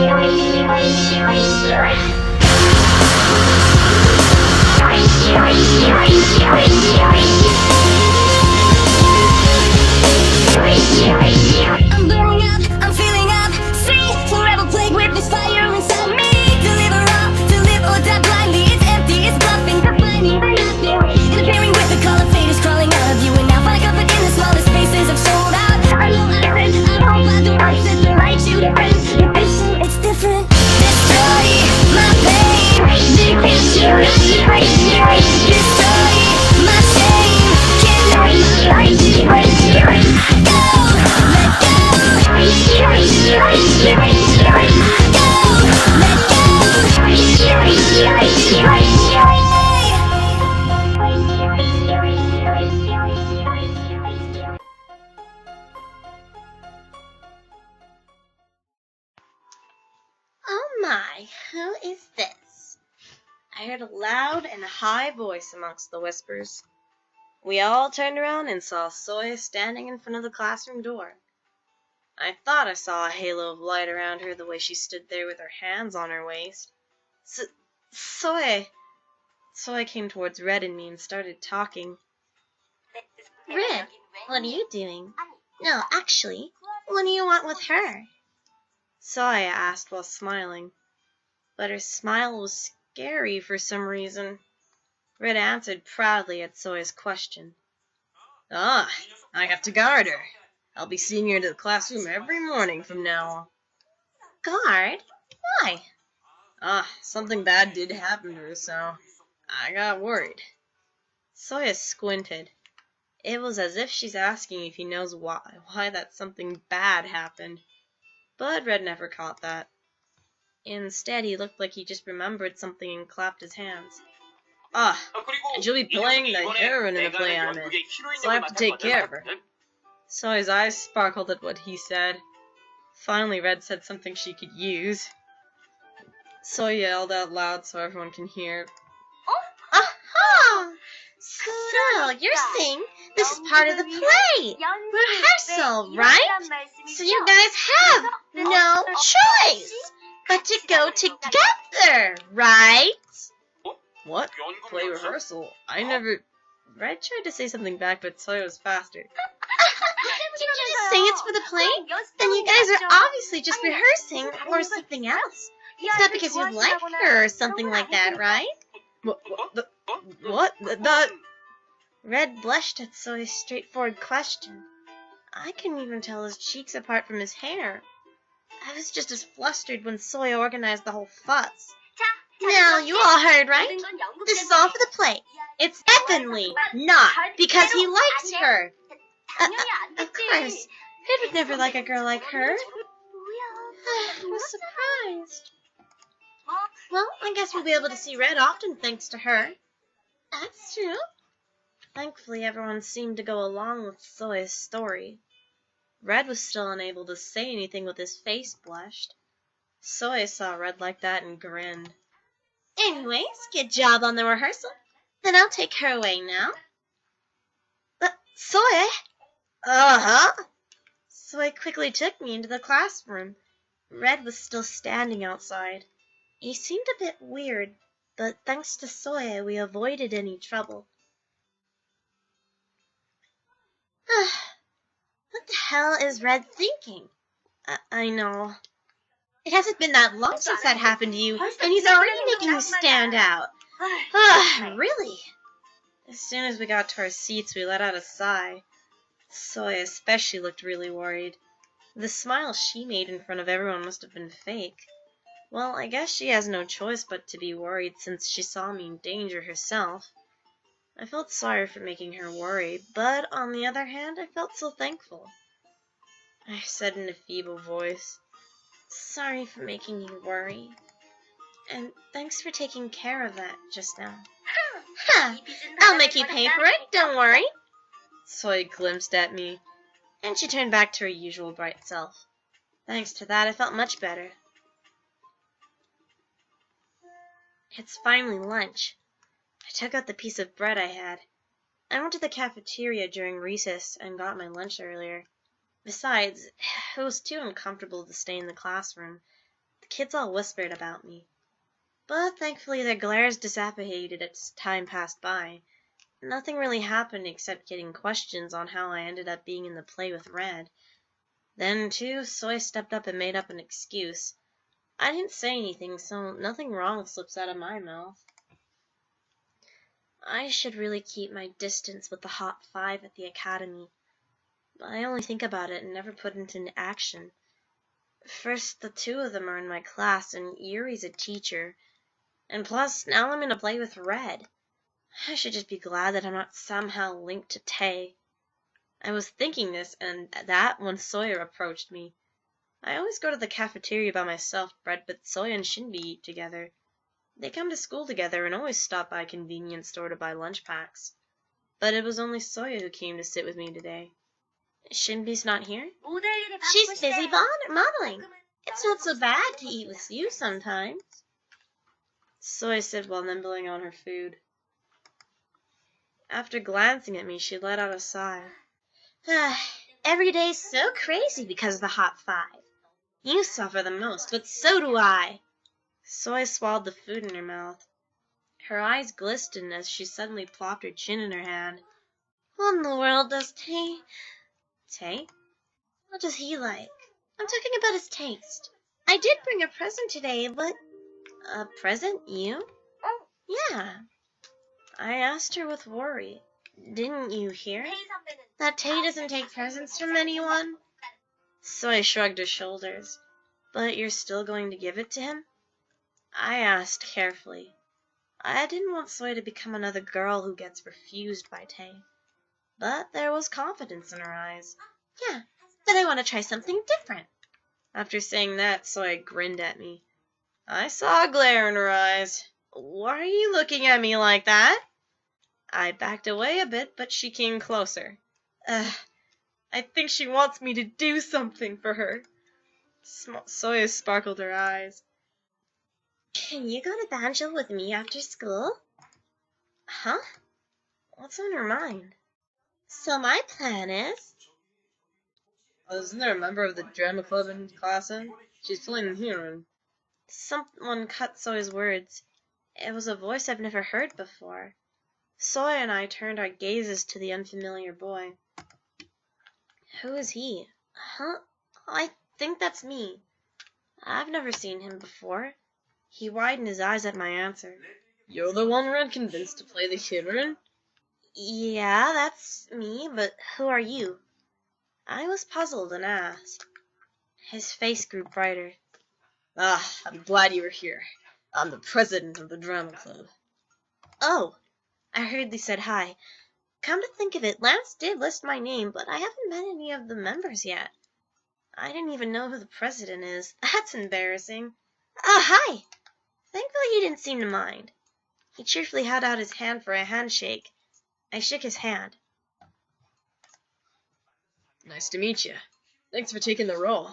I'm burning up, I'm feeling up. Free, forever plagued with this fire inside me. To live or up, to live or die blindly. It's empty, it's bluffing, defining the nothing. Interfering with the color fate is crawling out of you. And now find comfort in the smallest spaces I've sold out. I know I read, I hope I do not sit to write you different. It's different. Destroy my pain. Destroy my shame. Can't let my life go. Oh my, who is this? I heard a loud and high voice amongst the whispers. We all turned around and saw Soya standing in front of the classroom door. I thought I saw a halo of light around her the way she stood there with her hands on her waist. Soya came towards Red and me and started talking. Red, what are you doing? No, actually, what do you want with her? Soya asked while smiling, but her smile was scary for some reason. Red answered proudly at Soya's question. I have to guard her. I'll be seeing her to the classroom every morning from now on. Guard? Why? Something bad did happen to her, so I got worried. Soya squinted. It was as if she's asking if he knows why that something bad happened. But Red never caught that. Instead, he looked like he just remembered something and clapped his hands. And she'll be playing the heroine in the play I'm in, so I have to take care of her. So his eyes sparkled at what he said. Finally, Red said something she could use. So he yelled out loud so everyone can hear. Aha! So, you're saying this is part of the play, rehearsal, right? So you guys have no choice but to go together, right? What? Play rehearsal? I never... Red tried to say something back, but Soya was faster. Did you just say it's for the play? Then you guys are obviously just rehearsing or something else. It's not because you like her or something like that, right? What? Red blushed at Soya's straightforward question. I couldn't even tell his cheeks apart from his hair. I was just as flustered when Soya organized the whole fuss. Now, you all heard, right? This is all for the play. It's definitely not because he likes her. Of course. Red would never like a girl like her. I was surprised. Well, I guess we'll be able to see Red often thanks to her. That's true. Thankfully, everyone seemed to go along with Soya's story. Red was still unable to say anything with his face blushed. Soya saw Red like that and grinned. Anyways, good job on the rehearsal. Then I'll take her away now. Soya? Uh-huh. Soya quickly took me into the classroom. Red was still standing outside. He seemed a bit weird, but thanks to Soya, we avoided any trouble. What the hell is Red thinking? I know. It hasn't been that long since that happened to you, and he's already making you stand out. Really? As soon as we got to our seats, we let out a sigh. Soya especially looked really worried. The smile she made in front of everyone must have been fake. Well, I guess she has no choice but to be worried since she saw me in danger herself. I felt sorry for making her worry, but on the other hand, I felt so thankful. I said in a feeble voice, "Sorry for making you worry. And thanks for taking care of that just now." I'll make you pay for it, don't worry. Soy glimpsed at me, and she turned back to her usual bright self. Thanks to that, I felt much better. It's finally lunch. I took out the piece of bread I had. I went to the cafeteria during recess and got my lunch earlier. Besides, it was too uncomfortable to stay in the classroom, The kids all whispered about me. But thankfully their glares dissipated as time passed by. Nothing really happened except getting questions on how I ended up being in the play with Red. Then, too, Soy stepped up and made up an excuse. I didn't say anything, so nothing wrong slips out of my mouth. I should really keep my distance with the Hot Five at the academy. But I only think about it and never put it into action. First, the two of them are in my class, and Yuri's a teacher. And plus, now I'm in a play with Red. I should just be glad that I'm not somehow linked to Tay. I was thinking this and that when Sawyer approached me. I always go to the cafeteria by myself, but Sawyer and Shinbi eat together. They come to school together and always stop by a convenience store to buy lunch packs. But it was only Sawyer who came to sit with me today. Shinbi's not here? She's busy modeling. It's not so bad to eat with you sometimes. Sawyer said while nibbling on her food. After glancing at me, she let out a sigh. Every day's so crazy because of the Hot Five. You suffer the most, but so do I. Soy swallowed the food in her mouth. Her eyes glistened as she suddenly plopped her chin in her hand. What in the world does Tay? Tay? What does he like? I'm talking about his taste. I did bring a present today, but... A present? You? Yeah. I asked her with worry. Didn't you hear? That Tay doesn't take presents from anyone? Soy shrugged her shoulders. But you're still going to give it to him? I asked carefully. I didn't want Soy to become another girl who gets refused by Tay. But there was confidence in her eyes. Yeah, but I want to try something different. After saying that, Soy grinned at me. I saw a glare in her eyes. Why are you looking at me like that? I backed away a bit, but she came closer. I think she wants me to do something for her. Soya sparkled her eyes. Can you go to Banjo with me after school? Huh? What's on her mind? So my plan is... Isn't there a member of the drama club in class? She's playing the heroine. Someone cut Soy's words. It was a voice I've never heard before. Soy and I turned our gazes to the unfamiliar boy. Who is he? Huh? I think that's me. I've never seen him before. He widened his eyes at my answer. You're the one Red convinced to play the heroine? Yeah, that's me, but who are you? I was puzzled and asked. His face grew brighter. I'm glad you were here. I'm the president of the drama club. Oh, I hurriedly said hi. Come to think of it, Lance did list my name, but I haven't met any of the members yet. I didn't even know who the president is. That's embarrassing. Hi! Thankfully he didn't seem to mind. He cheerfully held out his hand for a handshake. I shook his hand. Nice to meet you. Thanks for taking the role.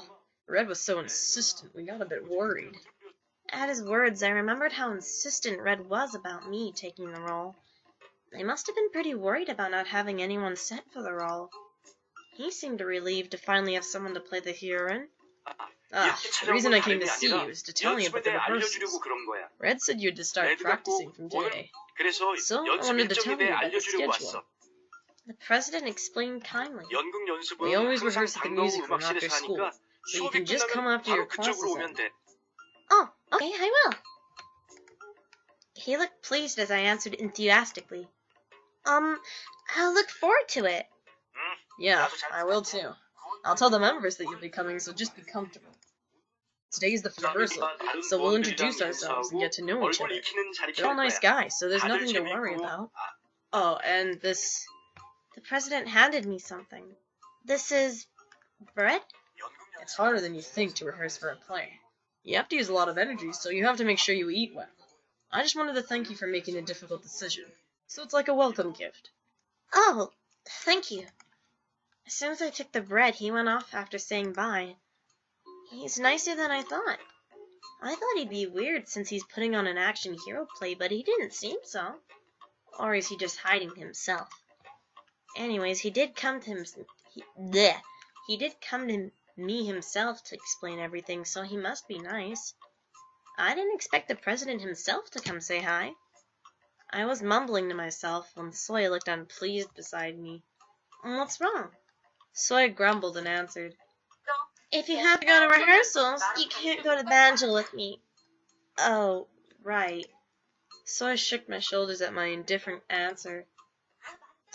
Red was so insistent, we got a bit worried. At his words, I remembered how insistent Red was about me taking the role. They must have been pretty worried about not having anyone set for the role. He seemed relieved to finally have someone to play the heroine. The reason I came to see you is to tell you about the rehearsals. Red said you had to start practicing from today, so I wanted to tell you about the schedule. The president explained kindly. We always rehearse at the music room after school, so you can just come after your classes end. Oh, okay, I will. He looked pleased as I answered enthusiastically. I'll look forward to it. Yeah, I will too. I'll tell the members that you'll be coming, so just be comfortable. Today is the rehearsal, so we'll introduce ourselves and get to know each other. They're all nice guys, so there's nothing to worry about. Oh, and this... The president handed me something. This is... bread? It's harder than you think to rehearse for a play. You have to use a lot of energy, so you have to make sure you eat well. I just wanted to thank you for making a difficult decision, so it's like a welcome gift. Oh, thank you. As soon as I took the bread, he went off after saying bye. He's nicer than I thought. I thought he'd be weird since he's putting on an action hero play, but he didn't seem so. Or is he just hiding himself? Anyways, he did come to me himself to explain everything, so he must be nice. I didn't expect the president himself to come say hi. I was mumbling to myself when Soy looked unpleased beside me. What's wrong? Soy grumbled and answered, If you have to go to rehearsals, you can't go to Banjo with me. Oh, right. So I shook my shoulders at my indifferent answer.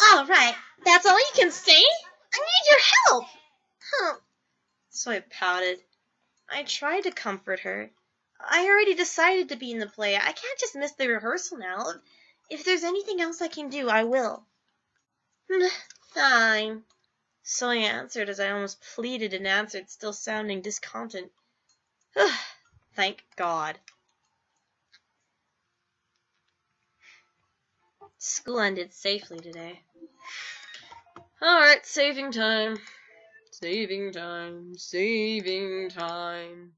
All right, that's all you can say? I need your help. Huh. So I pouted. I tried to comfort her. I already decided to be in the play. I can't just miss the rehearsal now. If there's anything else I can do, I will. Fine. So I answered as I almost pleaded and answered, still sounding discontent. Thank God. School ended safely today. Alright, saving time. Saving time. Saving time.